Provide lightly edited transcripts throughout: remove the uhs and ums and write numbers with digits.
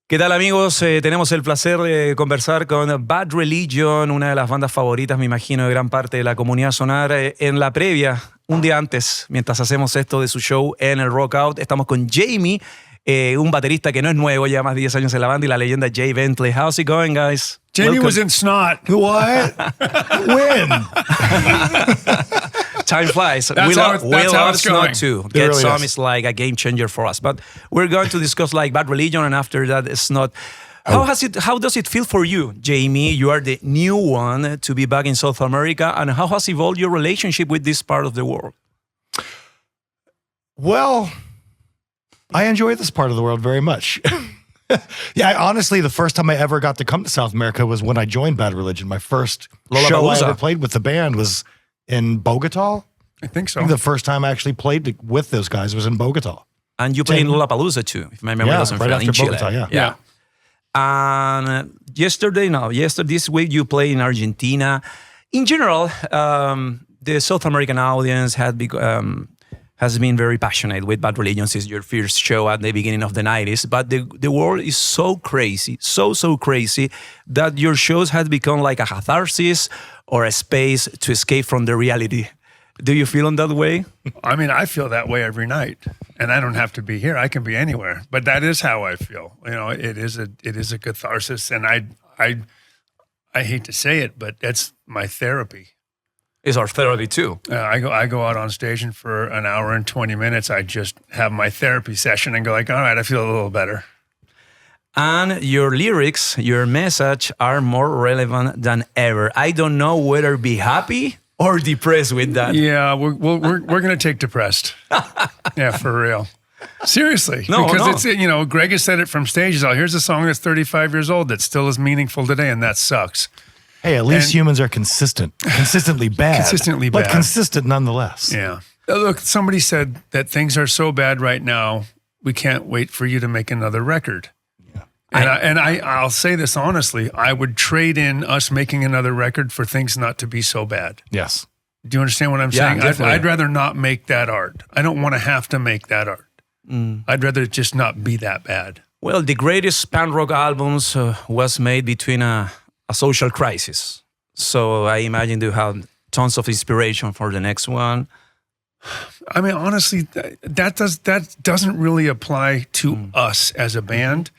¿Qué tal, amigos? Tenemos el placer de conversar con Bad Religion, una de las bandas favoritas, me imagino, de gran parte de la comunidad Sonar. En la previa, un día antes, mientras hacemos esto de su show en el Rockout, estamos con Jamie, un baterista que no es nuevo, lleva más de 10 años en la banda, y la leyenda Jay Bentley. How's it going, guys? Jamie was in Snot. What? When? Time flies. That's we how love it's Snot going. too. It Get really Some is. is like a game changer for us. But we're going to discuss like Bad Religion, and after that, Snot. How does it feel for you, Jamie? You are the new one to be back in South America, and how has evolved your relationship with this part of the world? Well, I enjoy this part of the world very much. Yeah, honestly, the first time I ever got to come to South America was when I joined Bad Religion. My first show I ever played with the band was in Bogota. I think so. I think the first time I actually played with those guys was in Bogota. And you play in Lollapalooza too, if my memory doesn't right fail, after in Chile. Bogota, yeah. And this week you play in Argentina. In general, the South American audience has been very passionate with Bad Religion since your first show at the beginning of the 90s. But the world is so crazy, so crazy, that your shows have become like a catharsis or a space to escape from the reality. Do you feel in that way? I mean, I feel that way every night, and I don't have to be here. I can be anywhere. But that is how I feel. You know, it is a catharsis, and I hate to say it, but that's my therapy. It's our therapy too. I go out on stage, and for an hour and 20 minutes, I just have my therapy session and go like, all right, I feel a little better. And your lyrics, your message are more relevant than ever. I don't know whether to be happy or depressed with that. Yeah, we're going to take depressed. Yeah, for real. Seriously. No, because it's, Greg has said it from stages. Oh, here's a song that's 35 years old that still is meaningful today, and that sucks. Hey, at least humans are consistently bad. Consistently bad. But consistent nonetheless. Yeah. Look, somebody said that things are so bad right now, we can't wait for you to make another record. Yeah. And I'll say this honestly, I would trade in us making another record for things not to be so bad. Yes. Do you understand what I'm Yeah, saying? definitely. I'd rather not make that art. I don't want to have to make that art. I'd rather it just not be that bad. Well, the greatest punk rock albums was made between a social crisis. So I imagine you have tons of inspiration for the next one. I mean, honestly, that doesn't really apply to us as a band,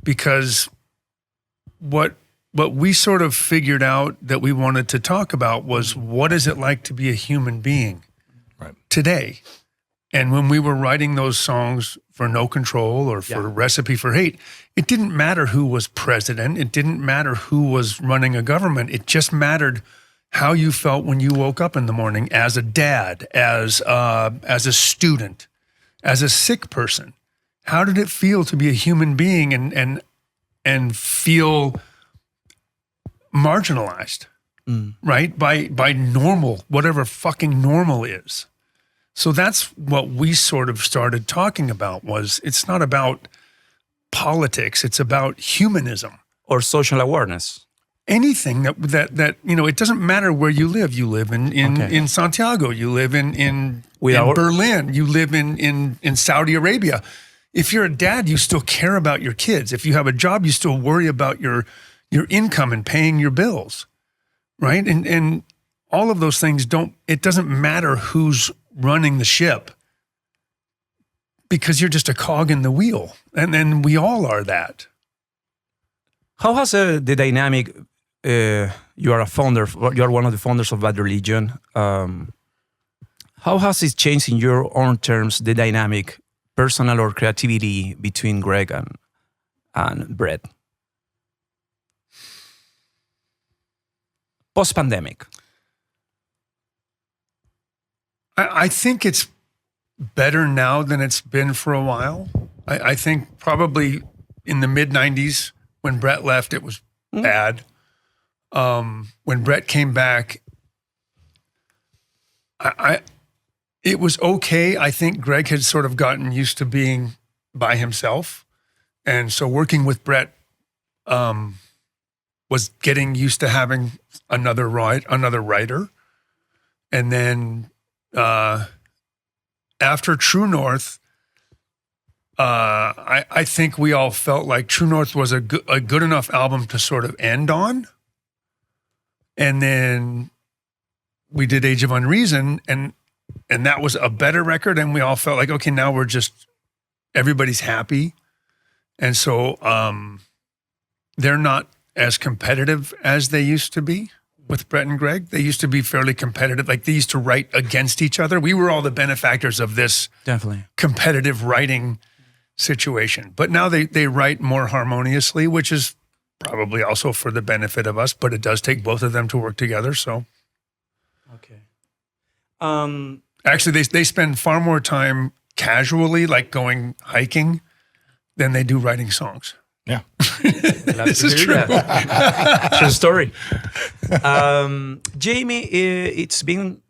because what we sort of figured out that we wanted to talk about was, what is it like to be a human being today? And when we were writing those songs for No Control or for Recipe for Hate, it didn't matter who was president. It didn't matter who was running a government. It just mattered how you felt when you woke up in the morning as a dad, as a student, as a sick person. How did it feel to be a human being and feel marginalized, right? By normal, whatever fucking normal is. So that's what we sort of started talking about. Was it's not about politics, it's about humanism Or social awareness. anything that it doesn't matter where you live. You live in Santiago, you live in Berlin, you live in Saudi Arabia. If you're a dad, you still care about your kids. If you have a job, you still worry about your income and paying your bills, right? And all of those things it doesn't matter who's running the ship, because you're just a cog in the wheel. And we all are that. How has the dynamic? You are a founder. You are one of the founders of Bad Religion. How has it changed in your own terms, the dynamic, personal or creativity between Greg and Brett? Post-pandemic. I think it's better now than it's been for a while. I think probably in the mid-90s when Brett left, it was bad. When Brett came back, it was okay. I think Greg had sort of gotten used to being by himself. And so working with Brett was getting used to having another writer. And then after True North, I think we all felt like True North was a good enough album to sort of end on. And then we did Age of Unreason, and that was a better record. And we all felt like, okay, now everybody's happy. And so they're not as competitive as they used to be with Brett and Greg. They used to be fairly competitive. Like they used to write against each other. We were all the benefactors of this definitely competitive writing situation. But now they write more harmoniously, which is probably also for the benefit of us, but it does take both of them to work together. So, okay. Actually, they spend far more time casually, like going hiking, than they do writing songs. Yeah. This is true. True story. Jamie, it's been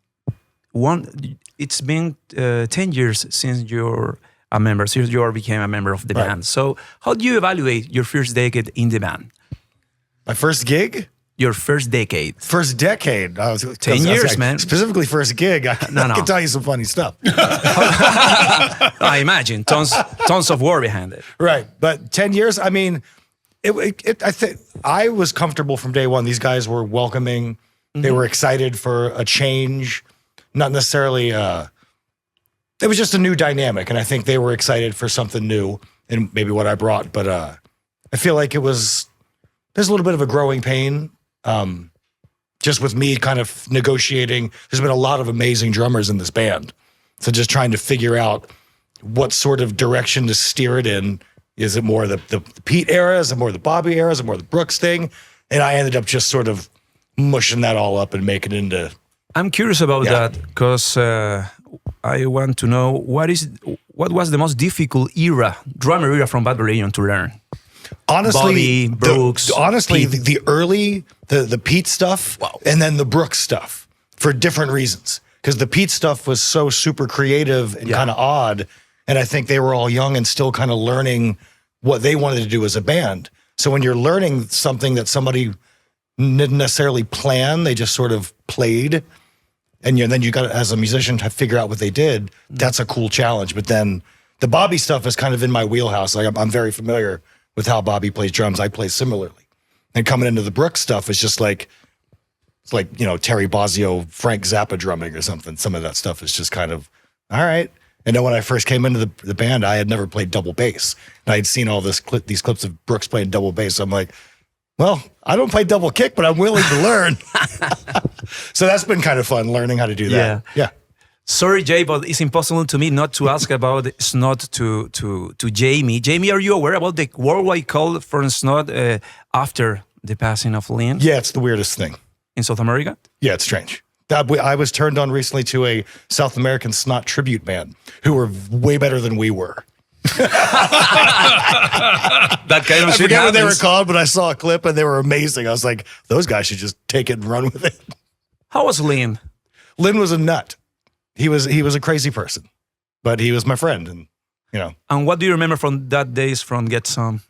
10 years since you're a member, since you became a member of the band. So how do you evaluate your first decade in the band? My first gig? Your first decade. First decade. 10 years, man. Specifically first gig. I can tell you some funny stuff. I imagine tons of work behind it. Right. But 10 years, I mean, I think I was comfortable from day one. These guys were welcoming. Mm-hmm. They were excited for a change. Not necessarily, it was just a new dynamic. And I think they were excited for something new and maybe what I brought. But I feel like there's a little bit of a growing pain. Just with me kind of negotiating, there's been a lot of amazing drummers in this band. So just trying to figure out what sort of direction to steer it in. Is it more the Pete era? Is it more the Bobby era? Is it more the Brooks thing? And I ended up just sort of mushing that all up and making it into... I'm curious about that because I want to know what was the most difficult drummer era from Bad Religion to learn? Honestly, Bobby, Brooks, the early, the Pete stuff, and then the Brooks stuff for different reasons. Because the Pete stuff was so super creative and kind of odd, and I think they were all young and still kind of learning what they wanted to do as a band. So when you're learning something that somebody didn't necessarily plan, they just sort of played, and then you got to, as a musician, to figure out what they did. That's a cool challenge. But then the Bobby stuff is kind of in my wheelhouse. Like I'm very familiar with how Bobby plays drums. I play similarly. And coming into the Brooks stuff is just like, it's like, Terry Bozzio, Frank Zappa drumming or something. Some of that stuff is just kind of, all right. And then when I first came into the band, I had never played double bass. And I had seen all these clips of Brooks playing double bass. So I'm like, well, I don't play double kick, but I'm willing to learn. So that's been kind of fun, learning how to do that. Yeah. Sorry, Jay, but it's impossible to me not to ask about Snot to Jamie. Jamie, are you aware about the worldwide call for Snot after the passing of Lynn? Yeah, it's the weirdest thing. In South America? Yeah, it's strange. I was turned on recently to a South American Snot tribute band who were way better than we were. That kind of I shit forget what they were happens. called, but I saw a clip and they were amazing. I was like, those guys should just take it and run with it. How was Lynn? Lynn was a nut. He was a crazy person, but he was my friend, and And what do you remember from that days from Get Some,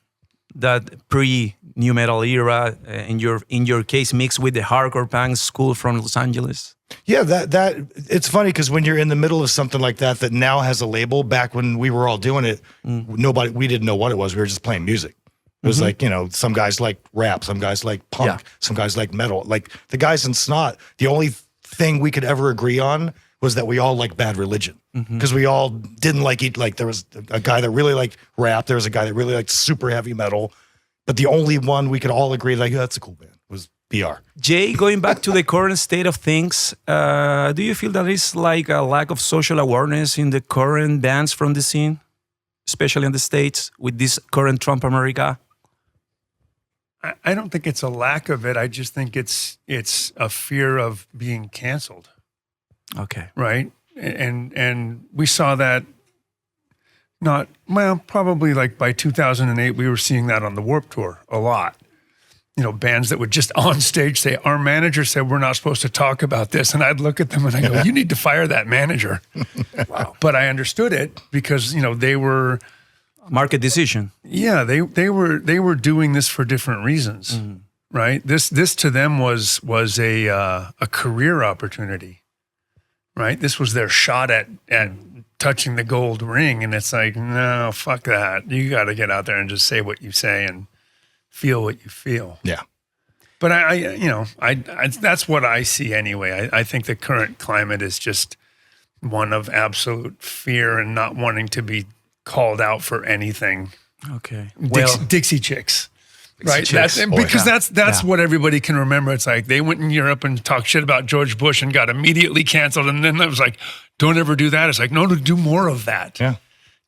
that pre-new metal era? In your case, mixed with the hardcore punk school from Los Angeles. Yeah, that it's funny because when you're in the middle of something like that now has a label. Back when we were all doing it, we didn't know what it was. We were just playing music. It was like, some guys like rap, some guys like punk, some guys like metal. Like the guys in Snot, the only thing we could ever agree on was that we all like Bad Religion because we all didn't like it. Like there was a guy that really liked rap. There was a guy that really liked super heavy metal. But the only one we could all agree, like, that's a cool band, was BR. Jay, going back to the current state of things, do you feel that it's like a lack of social awareness in the current bands from the scene, especially in the States with this current Trump America? I don't think it's a lack of it. I just think it's a fear of being canceled. Okay. Right. And we saw that probably like by 2008, we were seeing that on the Warped Tour a lot. Bands that would just on stage say, our manager said we're not supposed to talk about this. And I'd look at them and I go, you need to fire that manager. Wow. But I understood it because, they were... Market decision. Yeah, they were doing this for different reasons, right? This to them was a career opportunity, right? This was their shot at touching the gold ring. And it's like, no, fuck that. You got to get out there and just say what you say and feel what you feel. Yeah. But I that's what I see anyway. I think the current climate is just one of absolute fear and not wanting to be called out for anything. Okay. Dixie Chicks. Right. Chicks. That's what everybody can remember. It's like they went in Europe and talked shit about George Bush and got immediately canceled. And then it was like, don't ever do that. It's like, no, do more of that. Yeah.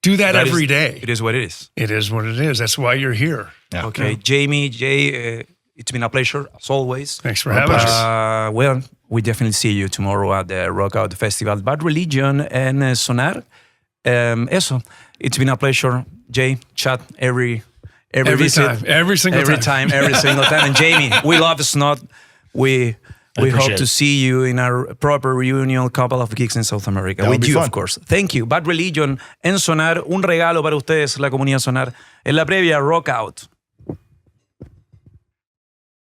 Do that every day. It is what it is. It is what it is. That's why you're here. Yeah. Okay. Jamie, Jay, it's been a pleasure as always. Thanks for having us. Well, we definitely see you tomorrow at the Rockout Festival. Bad Religion and Sonar. Eso. It's been a pleasure, Jay. Chat every visit, time, every single time. Every single time. And Jamie, we love Snot. We hope to see you in our proper reunion, couple of gigs in South America. With you, of course. Thank you. Bad Religion en Sonar, un regalo para ustedes, la comunidad Sonar. En la previa, Rockout.